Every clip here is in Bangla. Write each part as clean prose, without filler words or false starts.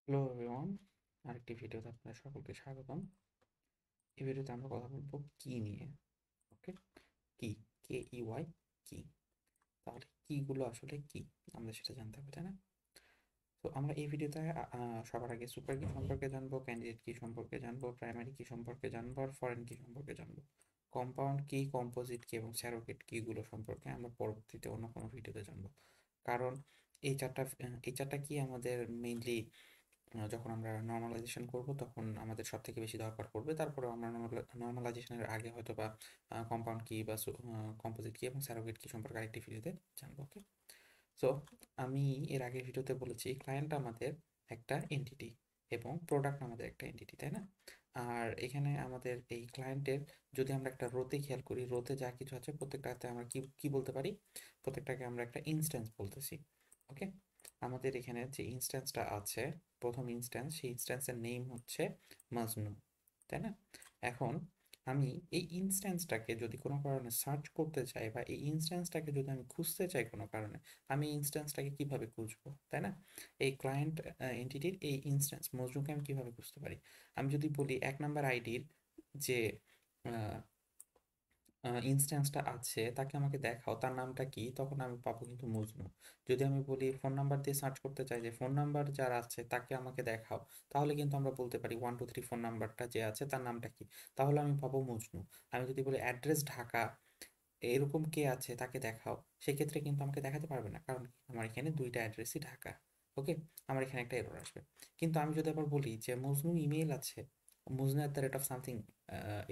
হ্যালো এভরিওয়ান, আরেকটি ভিডিওতে আপনাদের সকলকে স্বাগতম। এই ভিডিওতে আমরা কথা বলবো কি নিয়ে। ওকে, কি, KEY, কি। তাহলে কিগুলো আসলে কি আমাদের সেটা জানতে হবে, তাই না? তো আমরা এই ভিডিওতে সবার আগে সুপার কি সম্পর্কে জানবো, ক্যান্ডিডেট কি সম্পর্কে জানবো, প্রাইমারি কি সম্পর্কে জানবো, আর ফরেন কি সম্পর্কে জানবো। কম্পাউন্ড কি, কম্পোজিট কি এবং স্যারোগেট কিগুলো সম্পর্কে আমরা পরবর্তীতে অন্য কোনো ভিডিওতে জানবো। কারণ এই চারটা কি আমাদের মেইনলি যখন আমরা নর্মালাইজেশন করব তখন আমাদের সব থেকে বেশি দরকার পড়বে। তারপরে আমরা নর্মালাইজেশনের আগে হয়তো বা কম্পাউন্ড কি বা কম্পোজিট কি এবং স্যারোগেট কি সম্পর্কে আরেকটি ভিডিওতে জানবো। ওকে, সো আমি এর আগের ভিডিওতে বলেছি ক্লায়েন্ট আমাদের একটা এন্টিটি এবং প্রোডাক্ট আমাদের একটা এন্টিটি, তাই না? আর এখানে আমাদের এই ক্লায়েন্টের যদি আমরা একটা রোতে খেয়াল করি, রোতে যা কিছু আছে প্রত্যেকটাতে আমরা কি কি বলতে পারি, প্রত্যেকটাকে আমরা একটা ইনস্ট্যান্স বলতেছি। ওকে, আমাদের এখানে যে ইনস্ট্যান্সটা আছে, প্রথম ইনস্ট্যান্স, সেই ইনস্ট্যান্সের নেম হচ্ছে মাজনু, তাই না? এখন আমি এই ইনস্ট্যান্সটাকে যদি কোনো কারণে সার্চ করতে চাই বা এই ইনস্ট্যান্সটাকে যদি আমি খুঁজতে চাই কোনো কারণে, আমি ইনস্ট্যান্সটাকে কিভাবে খুঁজবো, তাই না? এই ক্লায়েন্ট এন্টিটির এই ইনস্ট্যান্স মজনুকে আমি কিভাবে খুঁজতে পারি? আমি যদি বলি 1 নাম্বার আইডির যে ইনস্ট্যান্সটা আছে তাকে আমাকে দেখাও, তার নামটা কি, তখন আমি পাবো কিন্তু মজনু। যদি আমি বলি ফোন নাম্বার দিয়ে সার্চ করতে চাই যে ফোন নাম্বার যার আছে তাকে আমাকে দেখাও, তাহলে কিন্তু আমরা বলতে পারি 1 2 3 ফোন নাম্বারটা যে আছে তার নামটা কি, তাহলে আমি পাবো মজনু। আমি যদি বলি অ্যাড্রেস ঢাকা, এরকম কে আছে তাকে দেখাও, সেক্ষেত্রে কিন্তু আমাকে দেখাতে পারবে না, কারণ আমার এখানে দুইটা অ্যাড্রেসই ঢাকা। ওকে, আমার এখানে একটা এরর আসবে। কিন্তু আমি যদি আবার বলি যে মজনু ইমেল আছে, মজনু@the rate of সামথিং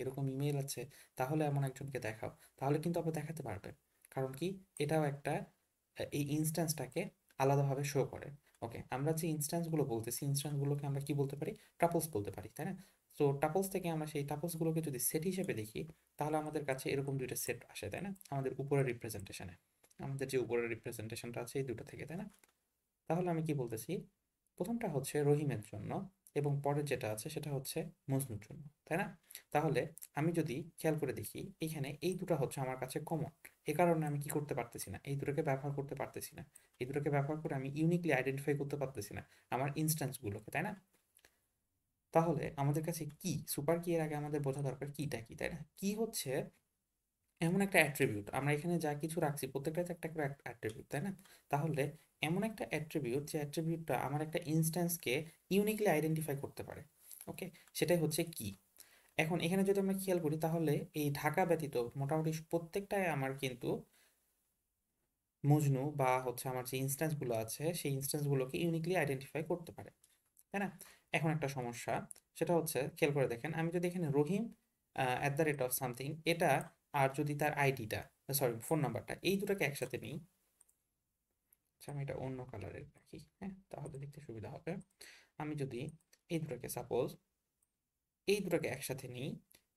এরকম ইমেল আছে, তাহলে এমন একজনকে দেখাও, তাহলে কিন্তু আবার দেখাতে পারবে। কারণ কি, এটাও একটা এই ইনস্ট্যান্সটাকে আলাদাভাবে শো করে। ওকে, আমরা যে ইনস্ট্যান্সগুলো বলতেছি, ইনস্ট্যান্সগুলোকে আমরা কি বলতে পারি, টাপলস বলতে পারি, তাই না? তো টাপলস থেকে আমরা সেই টাপলসগুলোকে যদি সেট হিসেবে দেখি, তাহলে আমাদের কাছে এরকম দুইটা সেট আসে, তাই না? আমাদের উপরের রিপ্রেজেন্টেশনে, আমাদের যে উপরের রিপ্রেজেন্টেশনটা আছে এই দুটো থেকে, তাই না? তাহলে আমি কি বলতেছি, প্রথমটা হচ্ছে রহিমের জন্য এবং পরের যেটা আছে সেটা হচ্ছে মজনুর জন্য, তাই না? তাহলে আমি যদি খেয়াল করে দেখি, এখানে এই দুটো হচ্ছে আমার কাছে কমন, এ কারণে আমি কি করতে পারতেছি না, এই দুটোকে ব্যবহার করতে পারতেছি না। এই দুটোকে ব্যবহার করে আমি ইউনিকলি আইডেন্টিফাই করতে পারতেছি না আমার ইনস্ট্যান্সগুলোকে, তাই না? তাহলে আমাদের কাছে কি সুপার কি, এর আগে আমাদের বোঝা দরকার কিটা কি, তাই না? কি হচ্ছে এমন একটা অ্যাট্রিবিউট, আমরা এখানে যা কিছু রাখছি প্রত্যেকটাতে একটা করে অ্যাট্রিবিউট, তাই না? তাহলে এমন একটা অ্যাট্রিবিউট যে অ্যাট্রিবিউটটা আমার একটা ইনস্ট্যান্সকে ইউনিকলি আইডেন্টিফাই করতে পারে। ওকে, সেটাই হচ্ছে কি। এখন এখানে যদি আমরা খেয়াল করি তাহলে এই ঢাকা ব্যতীত মোটামুটি প্রত্যেকটাই আমার কিন্তু মজনু বা হচ্ছে আমার যে ইনস্ট্যান্সগুলো আছে সেই ইনস্ট্যান্সগুলোকে ইউনিকলি আইডেন্টিফাই করতে পারে, তাই না? এখন একটা সমস্যা, সেটা হচ্ছে খেয়াল করে দেখেন, আমি যদি এখানে রহিম @the rate of সামথিং এটা, আর যদি তার আইডিটা, সরি ফোন নাম্বারটা, এই দুটাকে একসাথে নিই। আচ্ছা, আমি এটা অন্য কালারের রাখি, হ্যাঁ, তাহলে দেখতে সুবিধা হবে। আমি যদি এই দুটাকে সাপোজ এই দুটাকে একসাথে নিই,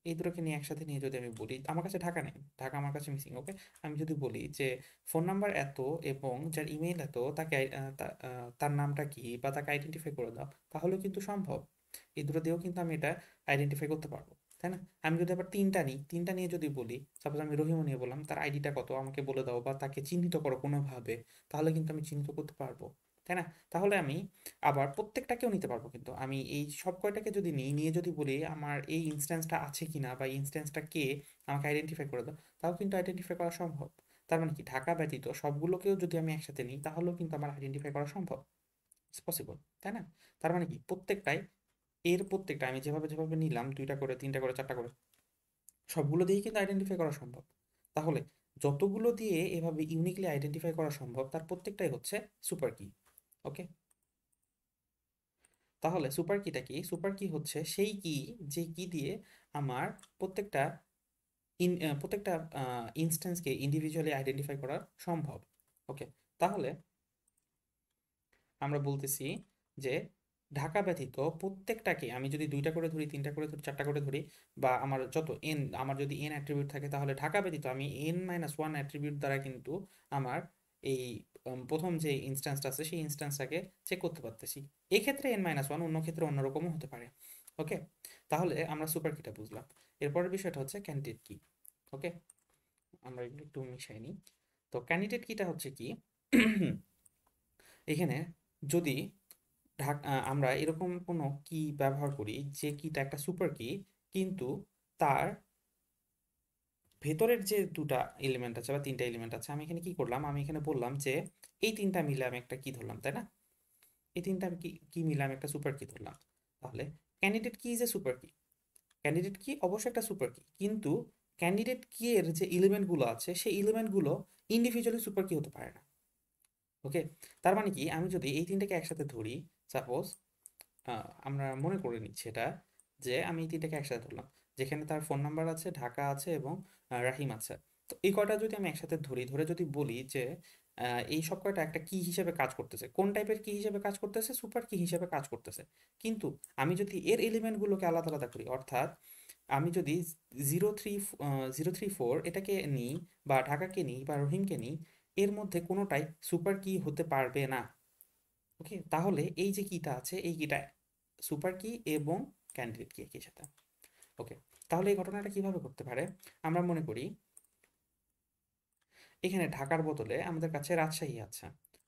এই দুটাকে নিয়ে একসাথে নিয়ে যদি আমি বলি আমার কাছে ঢাকা নেই, ঢাকা আমার কাছে মিসিং। ওকে, আমি যদি বলি যে ফোন নাম্বার এত এবং যার ইমেল এত, তাকে তার নামটা কি বা তাকে আইডেন্টিফাই করে দাও, তাহলে কিন্তু সম্ভব। এই দুটো দিয়েও কিন্তু আমি এটা আইডেন্টিফাই করতে পারবো, তাই না? আমি যদি আবার তিনটা নিই, তিনটা নিয়ে যদি বলি, সাপোজ আমি রহিমও নিয়ে বললাম তার আইডিটা কত আমাকে বলে দাও বা তাকে চিহ্নিত করো কোনোভাবে, তাহলে কিন্তু আমি চিহ্নিত করতে পারবো, তাই না? তাহলে আমি আবার প্রত্যেকটাকেও নিতে পারবো, কিন্তু আমি এই সব কয়টাকে যদি নিই, নিয়ে যদি বলি আমার এই ইনস্ট্যান্সটা আছে কিনা বা ইনস্ট্যান্সটা কে, আমাকে আইডেন্টিফাই করে দাও, তাও কিন্তু আইডেন্টিফাই করা সম্ভব। তার মানে কি, ঢাকা ব্যতীত সবগুলোকেও যদি আমি একসাথে নিই তাহলেও কিন্তু আমার আইডেন্টিফাই করা সম্ভব, ইটস পসিবল, তাই না? তার মানে কি, প্রত্যেকটাই, এর প্রত্যেকটা আমি যেভাবে যেভাবে নিলাম, দুইটা করে, তিনটা করে, চারটা করে, সবগুলো দিয়েই কিন্তু আইডেন্টিফাই করা সম্ভব। তাহলে যতগুলো দিয়ে এভাবে ইউনিকলি আইডেন্টিফাই করা সম্ভব তার প্রত্যেকটাই হচ্ছে সুপার কি। ওকে, তাহলে সুপার কিটা কি? সুপার কি হচ্ছে সেই কি, যে কি দিয়ে আমার প্রত্যেকটা প্রত্যেকটা ইনস্ট্যান্সকে ইন্ডিভিজুয়ালি আইডেন্টিফাই করা সম্ভব। ওকে, তাহলে আমরা বলতেছি যে ঢাকা ব্যতীত প্রত্যেকটাকে আমি যদি দুইটা করে ধরি, তিনটা করে ধরি, চারটা করে ধরি, বা আমার যত এন, আমার যদি এন অ্যাট্রিবিউট থাকে, তাহলে ঢাকা ব্যতীত আমি n-1 অ্যাট্রিবিউট দ্বারা কিন্তু আমার এই প্রথম যে ইনস্ট্যান্সটা আছে সেই ইনস্ট্যান্সটাকে চেক করতে পারতেছি। এক্ষেত্রে n-1, অন্য ক্ষেত্রে অন্যরকমও হতে পারে। ওকে, তাহলে আমরা সুপার কিটা বুঝলাম। এরপরের বিষয়টা হচ্ছে ক্যান্ডিডেট কি। ওকে, আমরা এগুলো একটু মিশাই নিই। তো ক্যান্ডিডেট কিটা হচ্ছে কি, এখানে যদি আমরা এরকম কোনো কি ব্যবহার করি যে কিটা একটা সুপার কি, কিন্তু তার ভেতরের যে দুটা এলিমেন্ট আছে বা তিনটা এলিমেন্ট আছে, আমি এখানে কি করলাম, আমি এখানে বললাম যে এই তিনটা মিলে আমি একটা কি ধরলাম, তাই না? এই তিনটা আমি কি কি মিলে আমি একটা সুপার কি ধরলাম। তাহলে ক্যান্ডিডেট কি is a super key. Candidate কি অবশ্যই একটা সুপার কি, কিন্তু ক্যান্ডিডেট কি এর যে এলিমেন্টগুলো আছে সেই এলিমেন্টগুলো ইন্ডিভিজুয়ালি সুপার কি হতে পারে না। ওকে, তার মানে কি আমি যদি এই তিনটাকে একসাথে ধরি, সাপোজ আমরা মনে করে নিচ্ছি এটা, যে আমি এই তিনটাকে একসাথে ধরলাম, যেখানে তার ফোন নাম্বার আছে, ঢাকা আছে এবং রাহিম আছে। তো এই কয়টা যদি আমি একসাথে ধরি, ধরে যদি বলি যে এই সব কয়টা একটা কি হিসেবে কাজ করতেছে, কোন টাইপের কি হিসেবে কাজ করতেছে, সুপার কি হিসেবে কাজ করতেছে। কিন্তু আমি যদি এর এলিমেন্টগুলোকে আলাদা আলাদা করি, অর্থাৎ আমি যদি 034 এটাকে নিই, বা ঢাকাকে নিই, বা রহিমকে নিই, এর মধ্যে কোনোটাই সুপার কি হতে পারবে না। ওকে, তাহলে এই যে কিটা আছে এই কিটা সুপার কি এবং ক্যান্ডিডেট কি একই সাথে। ওকে, তাহলে এই ঘটনাটা কিভাবে করতে পারে, আমরা মনে করি এখানে ঢাকার বদলে আমাদের কাছে রাজশাহী আছে।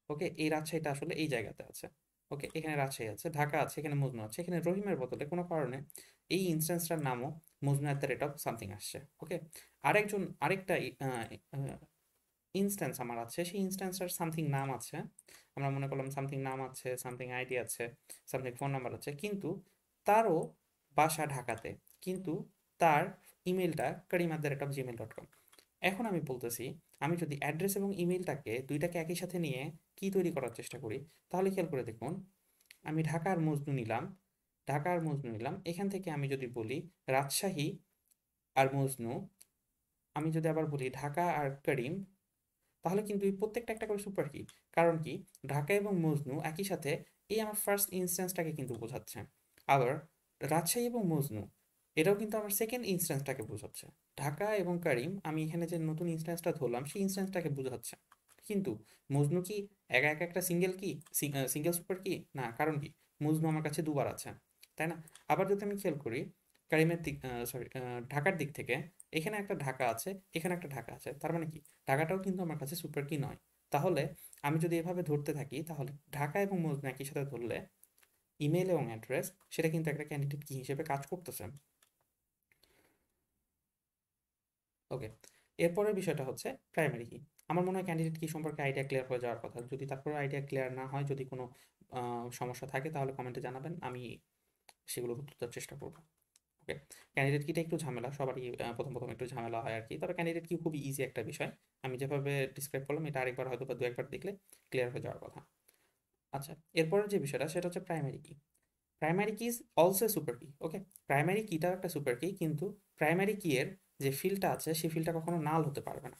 ওকে, এই রাজশাহীটা আসলে এই জায়গাতে আছে। ওকে, এখানে রাজশাহী আছে, ঢাকা আছে, এখানে মজনু আছে, এখানে রহিমের বদলে কোনো কারণে এই ইনস্ট্যান্সটার নামও Majnu at the rate of something আসছে। ওকে, আরেকটা ইনস্ট্যান্স আমার আছে, সেই ইনস্ট্যান্সটার সামথিং নাম আছে, আমরা মনে করলাম সামথিং নাম আছে, সামথিং আইডি আছে, সামথিং ফোন নাম্বার আছে, কিন্তু তারও বাসা ঢাকাতে, কিন্তু তার ইমেলটা karim@gmail.com। এখন আমি বলতেছি, আমি যদি অ্যাড্রেস এবং ইমেলটাকে দুইটাকে একই সাথে নিয়ে কি তৈরি করার চেষ্টা করি, তাহলে খেয়াল করে দেখুন, আমি ঢাকা আর মজনু নিলাম, এখান থেকে আমি যদি বলি রাজশাহী আর মজনু, আমি যদি আবার বলি ঢাকা আর করিম, তাহলে কিন্তু এই প্রত্যেকটা একটা করে সুপার কি। কারণ কি, ঢাকা এবং মজনু একই সাথে এই আমার ফার্স্ট ইনস্ট্যান্সটাকে কিন্তু বোঝাচ্ছে। আবার রাজশাহী এবং মজনু এটাও কিন্তু আমার সেকেন্ড ইনস্ট্যান্সটাকে বোঝাচ্ছে। ঢাকা এবং কারিম আমি এখানে যে নতুন ইনস্ট্যান্সটা ধরলাম সেই ইনস্ট্যান্সটাকে বোঝাচ্ছে। কিন্তু মজনু কি একা একা একটা সিঙ্গেল কি, সিঙ্গেল সুপার কি না, কারণ কি মজনু আমার কাছে দুবার আছে, তাই না? আবার যদি আমি খেয়াল করি কারিমের দিক, সরি, ঢাকার দিক থেকে, এখানে একটা ঢাকা আছে, এখানে একটা ঢাকা আছে, তার মানে কি ঢাকাটাও কিন্তু আমার কাছে সুপার কি নয়। তাহলে আমি যদি এভাবে ধরতে থাকি, তাহলে ঢাকা এবং মজনু একই সাথে ধরলে ইমেল এবং অ্যাড্রেস সেটা কিন্তু একটা ক্যান্ডিডেট কি হিসেবে কাজ করতেছে। ওকে, এরপরের বিষয়টা হচ্ছে প্রাইমারি কি। আমার মনে হয় ক্যান্ডিডেট কি সম্পর্কে আইডিয়া ক্লিয়ার হয়ে যাওয়ার কথা। যদি তারপরে আইডিয়া ক্লিয়ার না হয়, যদি কোনো সমস্যা থাকে, তাহলে কমেন্টে জানাবেন, আমি সেগুলো উত্তর দেওয়ার চেষ্টা করবো। ওকে, ক্যান্ডিডেট কিটা একটু ঝামেলা, সবারই প্রথম প্রথম একটু ঝামেলা হয় আর কি, তবে ক্যান্ডিডেট কি খুবই ইজি একটা বিষয়। আমি যেভাবে ডিসক্রাইব করলাম এটা আরেকবার হয়তো বা দু একবার দেখলে ক্লিয়ার হয়ে যাওয়ার কথা। আচ্ছা, এরপরের যে বিষয়টা সেটা হচ্ছে প্রাইমারি কি। প্রাইমারি কি is also super key. Okay, primary কিটাও একটা সুপার কি, কিন্তু প্রাইমারি কি এর যে ফিল্ডটা আছে সেই ফিল্ডটা কখনো নাল হতে পারবে না।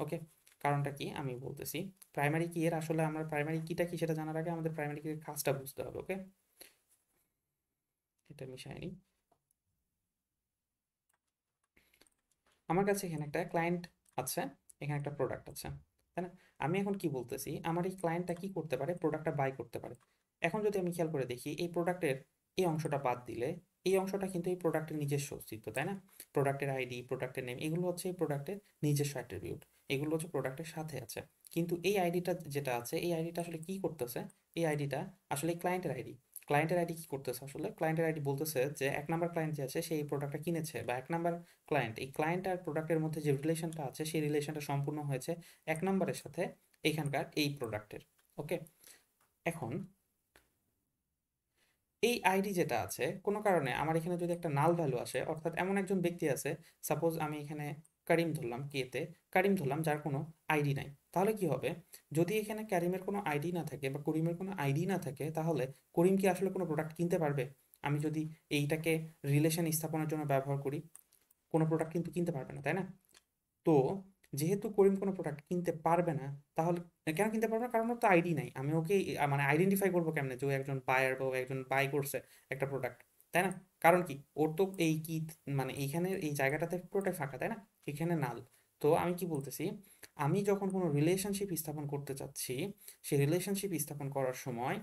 ওকে, কারণটা কি আমি বলতেছি। প্রাইমারি কি এর আসলে আমরা প্রাইমারি কিটা কি সেটা জানার আগে আমাদের প্রাইমারি কি এর কাজটা বুঝতে হবে। ওকে, এটা মিশাইনি। আমার কাছে এখানে একটা ক্লায়েন্ট আছে, এখানে একটা প্রোডাক্ট আছে, তাই না? আমি এখন কি বলতেছি, আমার এই ক্লায়েন্টটা কি করতে পারে, প্রোডাক্টটা বাই করতে পারে। এখন যদি আমি খেয়াল করে দেখি এই প্রোডাক্টের এই অংশটা বাদ দিলে, এই অংশটা কিন্তু এই প্রোডাক্টের নিজস্ব অস্তিত্ব, তাই না? প্রোডাক্টের আইডি, প্রোডাক্টের নেম, এগুলো হচ্ছে এই প্রোডাক্টের নিজস্ব অ্যাট্রিবিউট, এগুলো হচ্ছে প্রোডাক্টের সাথে আছে। কিন্তু এই আইডিটা যেটা আছে, এই আইডিটা আসলে কি করতেছে, এই আইডিটা আসলে ক্লায়েন্টের আইডি। ক্লায়েন্টের আইডি কি করতেছে, আসলে ক্লায়েন্টের আইডি বলতেছে যে এক নাম্বার ক্লায়েন্ট যে আছে সেই প্রোডাক্টটা কিনেছে, বা এক নাম্বার ক্লায়েন্ট, এই ক্লায়েন্ট আর প্রোডাক্টের মধ্যে যে রিলেশনটা আছে সেই রিলেশনটা সম্পূর্ণ হয়েছে এক নাম্বারের সাথে এখানকার এই প্রোডাক্টের। ওকে, এখন এই আইডি যেটা আছে কোনো কারণে আমার এখানে যদি একটা নাল ভ্যালু আসে, অর্থাৎ এমন একজন ব্যক্তি আছে, সাপোজ আমি এখানে কারিম ধরলাম, কেতে কারিম ধরলাম, যার কোনো আইডি নাই, তাহলে কি হবে, যদি এখানে কারিমের কোনো আইডি না থাকে বা করিমের কোনো আইডি না থাকে, তাহলে করিম কি আসলে কোনো প্রোডাক্ট কিনতে পারবে? আমি যদি এইটাকে রিলেশন স্থাপনের জন্য ব্যবহার করি, কোনো প্রোডাক্ট কিন্তু কিনতে পারবে না, তাই না? তো যেহেতু করিম কোনো প্রোডাক্ট কিনতে পারবে না, তাহলে কেন কিনতে পারবে না, কারণ ওর তো আইডি নাই। আমি ওকে মানে আইডেন্টিফাই করবো কেমনে যে ও একজন বায়ার বা ও একজন বাই করছে একটা প্রোডাক্ট, তাই না? কারণ কি, ওর তো এই কি মানে এইখানে এই জায়গাটাতে পুরোটাই ফাঁকা, তাই না? এখানে নাল। তো আমি কি বলতেছি, আমি যখন কোনো রিলেশনশিপ স্থাপন করতে চাচ্ছি, সেই রিলেশনশিপ স্থাপন করার সময়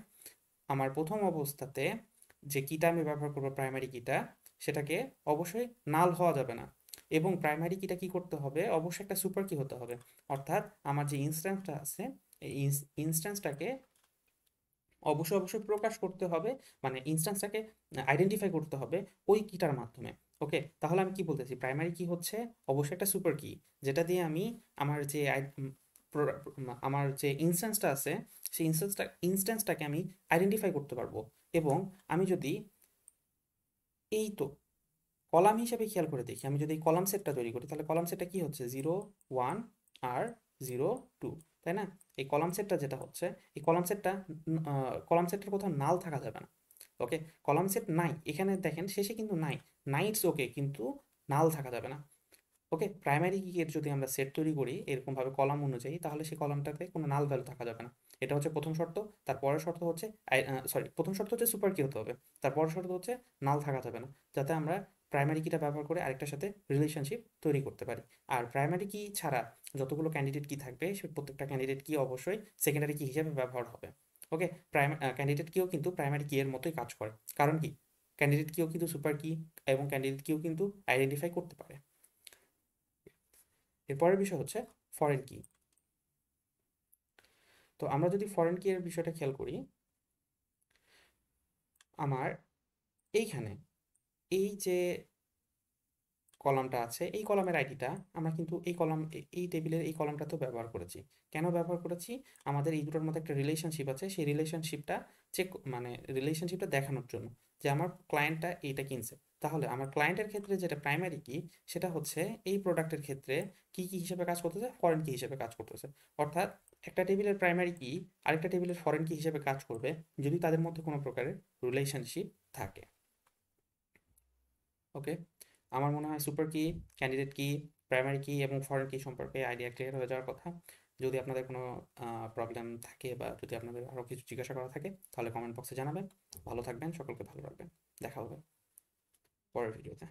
আমার প্রথম অবস্থাতে যে কিটা আমি ব্যবহার করবো, প্রাইমারি কিটা, সেটাকে অবশ্যই নাল হওয়া যাবে না। এবং প্রাইমারি কিটা কি করতে হবে, অবশ্যই একটা সুপার কি হতে হবে। অর্থাৎ আমার যে ইনস্ট্যান্সটা আছে এই ইনস্ট্যান্সটাকে অবশ্যই অবশ্যই প্রকাশ করতে হবে, মানে ইনস্ট্যান্সটাকে আইডেন্টিফাই করতে হবে ওই কিটার মাধ্যমে। ওকে, তাহলে আমি কি বলতেছি, প্রাইমারি কি হচ্ছে অবশ্যই একটা সুপার কি, যেটা দিয়ে আমি আমার যে আমার যে ইনস্ট্যান্সটা আছে সেই ইনস্ট্যান্সটাকে আমি আইডেন্টিফাই করতে পারবো। এবং আমি যদি এই তো কলাম হিসেবে খেয়াল করে দেখি, আমি যদি এই কলাম সেটটা তৈরি করি তাহলে কলাম সেটটা কি হচ্ছে 0 1 আর 0 2, তাই না? এই কলাম সেটটা যেটা হচ্ছে, এই কলাম সেটটার কোথাও নাল থাকা যাবে না। ওকে, কলাম সেট নাই এখানে দেখেন শেষে কিন্তু নাই, নাইটস ওকে, কিন্তু নাল থাকা যাবে না। ওকে, প্রাইমারি কি এর যদি আমরা সেট তৈরি করি এরকমভাবে কলাম অনুযায়ী, তাহলে সেই কলামটাতে কোনো নাল ভ্যালু থাকা যাবে না। এটা হচ্ছে প্রথম শর্ত। তারপরের শর্ত হচ্ছে, প্রথম শর্ত হচ্ছে সুপার কি হতে হবে, তারপরের শর্ত হচ্ছে নাল থাকা যাবে না, যাতে আমরা প্রাইমারি কিটা ব্যবহার করে আরেকটার সাথে রিলেশনশিপ তৈরি করতে পারি। আর প্রাইমারি কি ছাড়া যতগুলো ক্যান্ডিডেট কি থাকবে সে প্রত্যেকটা ক্যান্ডিডেট কি অবশ্যই সেকেন্ডারি কি হিসেবে ব্যবহার হবে। ওকে, ক্যান্ডিডেট কিও কিন্তু প্রাইমারি কি এর মতোই কাজ করে। কারণ কি, ক্যান্ডিডেট কিও কিন্তু সুপার কি এবং ক্যান্ডিডেট কিও কিন্তু আইডেন্টিফাই করতে পারে। এরপরের বিষয় হচ্ছে ফরেন কি। তো আমরা যদি ফরেন কি এর বিষয়টা খেয়াল করি, আমার এইখানে এই যে কলামটা আছে এই কলামের আইডিটা আমরা কিন্তু এই টেবিলের এই কলামটাতেও ব্যবহার করেছি। কেন ব্যবহার করেছি? আমাদের এই দুটোর মধ্যে একটা রিলেশনশিপ আছে, সেই রিলেশনশিপটা চেক মানে রিলেশনশিপটা দেখানোর জন্য যে আমার ক্লায়েন্টটা এইটা কিনছে। তাহলে আমার ক্লায়েন্টের ক্ষেত্রে যেটা প্রাইমারি কি, সেটা হচ্ছে এই প্রোডাক্টের ক্ষেত্রে কি কি হিসেবে কাজ করতেছে, ফরেন কি হিসেবে কাজ করতেছে। অর্থাৎ একটা টেবিলের প্রাইমারি কি আরেকটা টেবিলের ফরেন কি হিসেবে কাজ করবে যদি তাদের মধ্যে কোনো প্রকারের রিলেশনশিপ থাকে। ওকে, আমার মনে হয় সুপার কি, ক্যান্ডিডেট কি, প্রাইমারি কি এবং ফরেন কি সম্পর্কে আইডিয়া ক্লিয়ার হয়ে যাওয়ার কথা। যদি আপনাদের কোনো প্রবলেম থাকে বা যদি আপনাদের আরও কিছু জিজ্ঞাসা করা থাকে তাহলে কমেন্ট বক্সে জানাবেন। ভালো থাকবেন, সকলকে ভালো রাখবেন। দেখা হবে পরের ভিডিওতে।